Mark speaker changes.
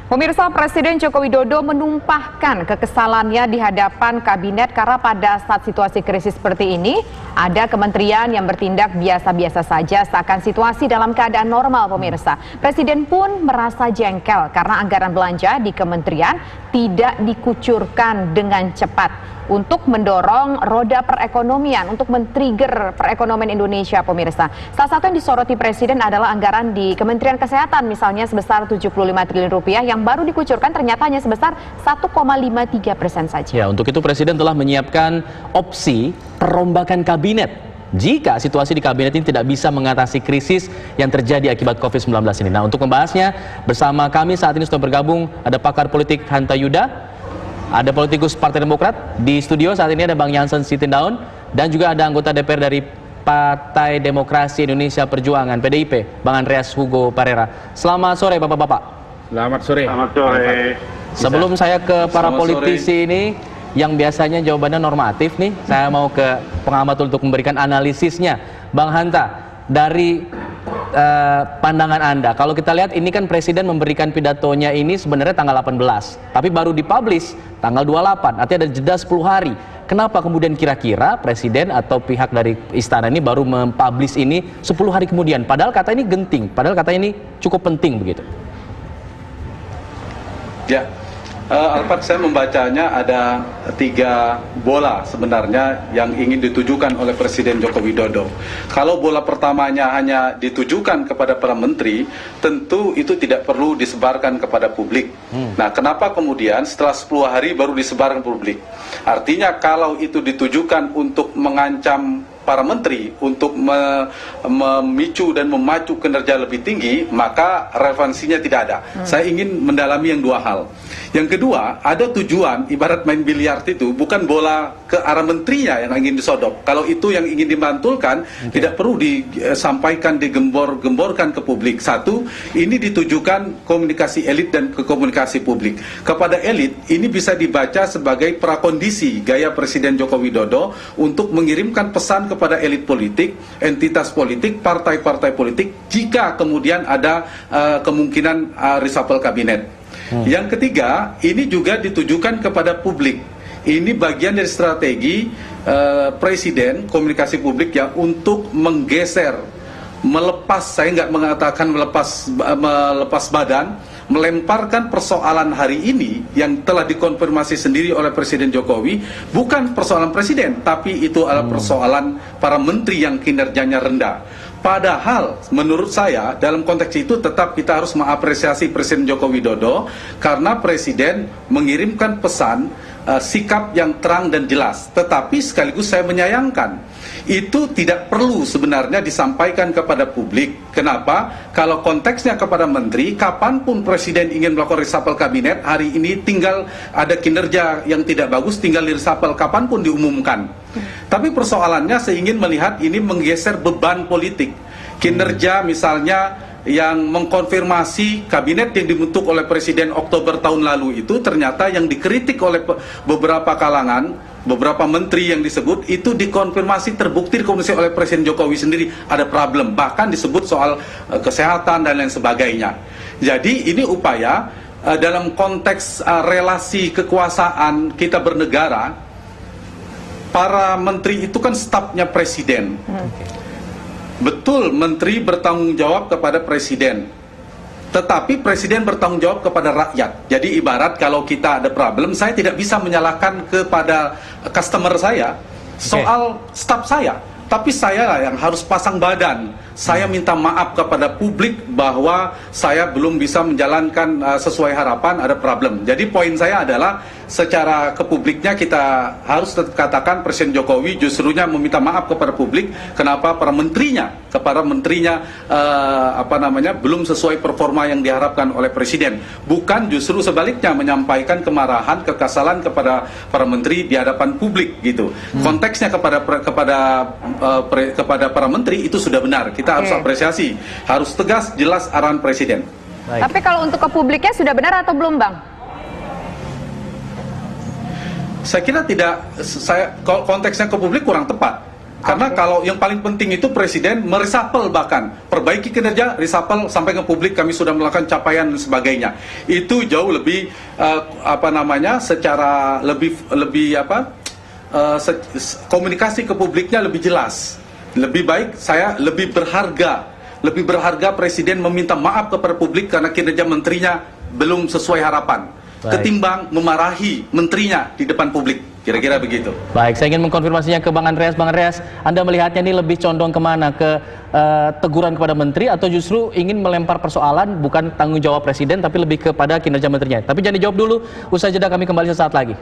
Speaker 1: Pemirsa, Presiden Joko Widodo menumpahkan kekesalannya di hadapan kabinet karena pada saat situasi krisis seperti ini, ada kementerian yang bertindak biasa-biasa saja seakan situasi dalam keadaan normal, pemirsa. Presiden pun merasa jengkel karena anggaran belanja di kementerian tidak dikucurkan dengan cepat untuk mendorong roda perekonomian, untuk men-trigger perekonomian Indonesia, pemirsa. Salah satu yang disoroti Presiden adalah anggaran di Kementerian Kesehatan, misalnya sebesar 75 triliun rupiah yang baru dikucurkan ternyata hanya sebesar 1,53% saja.
Speaker 2: Ya, untuk itu Presiden telah menyiapkan opsi perombakan kabinet jika situasi di kabinet ini tidak bisa mengatasi krisis yang terjadi akibat COVID-19 ini. Nah, untuk membahasnya bersama kami saat ini sudah bergabung ada pakar politik Hanta Yuda, ada politikus Partai Demokrat. Di studio saat ini ada Bang Jansen Sitindaun dan juga ada anggota DPR dari Partai Demokrasi Indonesia Perjuangan PDIP, Bang Andreas Hugo Parera. Selamat sore Bapak-bapak.
Speaker 3: Selamat sore.
Speaker 4: Selamat sore.
Speaker 2: Sebelum saya ke para politisi ini yang biasanya jawabannya normatif nih, saya mau ke pengamat untuk memberikan analisisnya. Bang Hanta, dari pandangan Anda, kalau kita lihat ini kan Presiden memberikan pidatonya ini sebenarnya tanggal 18, tapi baru dipublish tanggal 28, artinya ada jeda 10 hari. Kenapa kemudian kira-kira Presiden atau pihak dari istana ini baru mempublish ini 10 hari kemudian? Padahal kata ini genting, padahal kata ini cukup penting begitu.
Speaker 4: Ya, Alphard, saya membacanya ada 3 bola sebenarnya yang ingin ditujukan oleh Presiden Joko Widodo. Kalau bola pertamanya hanya ditujukan kepada para menteri, tentu itu tidak perlu disebarkan kepada publik. Nah, kenapa kemudian setelah 10 hari baru disebarkan publik? Artinya kalau itu ditujukan untuk mengancam para menteri untuk memicu dan memacu kinerja lebih tinggi, maka relevansinya tidak ada. Saya ingin mendalami yang 2 hal. Yang kedua, ada tujuan, ibarat main biliar itu, bukan bola ke arah menterinya yang ingin disodok. Kalau itu yang ingin dimantulkan, tidak perlu disampaikan, digembor-gemborkan ke publik. Satu, ini ditujukan komunikasi elit dan ke komunikasi publik. Kepada elit, ini bisa dibaca sebagai prakondisi gaya Presiden Joko Widodo untuk mengirimkan pesan kepada elit politik, entitas politik, partai-partai politik, jika kemudian ada kemungkinan reshuffle kabinet. Yang ketiga, ini juga ditujukan kepada publik. Ini bagian dari strategi Presiden, komunikasi publik yang untuk menggeser, melepas, saya nggak mengatakan melepas badan, melemparkan persoalan hari ini yang telah dikonfirmasi sendiri oleh Presiden Jokowi, bukan persoalan Presiden, tapi itu adalah persoalan para menteri yang kinerjanya rendah. Padahal menurut saya dalam konteks itu tetap kita harus mengapresiasi Presiden Joko Widodo karena Presiden mengirimkan pesan sikap yang terang dan jelas. Tetapi sekaligus saya menyayangkan itu tidak perlu sebenarnya disampaikan kepada publik. Kenapa? Kalau konteksnya kepada menteri, kapanpun Presiden ingin melakukan reshuffle kabinet, hari ini tinggal ada kinerja yang tidak bagus, tinggal reshuffle kapanpun diumumkan. Tapi persoalannya saya ingin melihat ini menggeser beban politik. Kinerja misalnya yang mengkonfirmasi kabinet yang dibentuk oleh Presiden Oktober tahun lalu itu ternyata yang dikritik oleh beberapa kalangan, beberapa menteri yang disebut itu dikonfirmasi, terbukti dikomunikasi oleh Presiden Jokowi sendiri ada problem, bahkan disebut soal kesehatan dan lain sebagainya. Jadi ini upaya dalam konteks relasi kekuasaan kita bernegara. Para menteri itu kan stafnya Presiden. Betul, menteri bertanggung jawab kepada Presiden, tetapi Presiden bertanggung jawab kepada rakyat. Jadi ibarat kalau kita ada problem, saya tidak bisa menyalahkan kepada customer saya soal staf saya, tapi saya lah yang harus pasang badan. Saya minta maaf kepada publik bahwa saya belum bisa menjalankan sesuai harapan, ada problem. Jadi poin saya adalah secara ke publiknya kita harus tetap katakan Presiden Jokowi justrunya meminta maaf kepada publik kenapa para menterinya belum sesuai performa yang diharapkan oleh Presiden. Bukan justru sebaliknya menyampaikan kemarahan, kekesalan kepada para menteri di hadapan publik gitu. Konteksnya kepada para menteri itu sudah benar. Kita harus apresiasi, harus tegas, jelas arahan Presiden.
Speaker 1: Baik. Tapi kalau untuk ke publiknya sudah benar atau belum, Bang?
Speaker 4: Saya kira tidak, konteksnya ke publik kurang tepat. Karena kalau yang paling penting itu presiden meresapel, bahkan perbaiki kinerja, resapel sampai ke publik kami sudah melakukan capaian dan sebagainya. Itu jauh lebih secara komunikasi ke publiknya lebih jelas. Lebih baik, saya lebih berharga presiden meminta maaf kepada publik karena kinerja menterinya belum sesuai harapan.
Speaker 2: Baik.
Speaker 4: Ketimbang memarahi menterinya di depan publik, kira-kira begitu.
Speaker 2: Baik, saya ingin mengkonfirmasinya ke Bang Andreas. Bang Andreas, Anda melihatnya ini lebih condong kemana? Ke teguran kepada menteri atau justru ingin melempar persoalan bukan tanggung jawab presiden tapi lebih kepada kinerja menterinya? Tapi jangan dijawab dulu, usai jeda kami kembali sesaat lagi.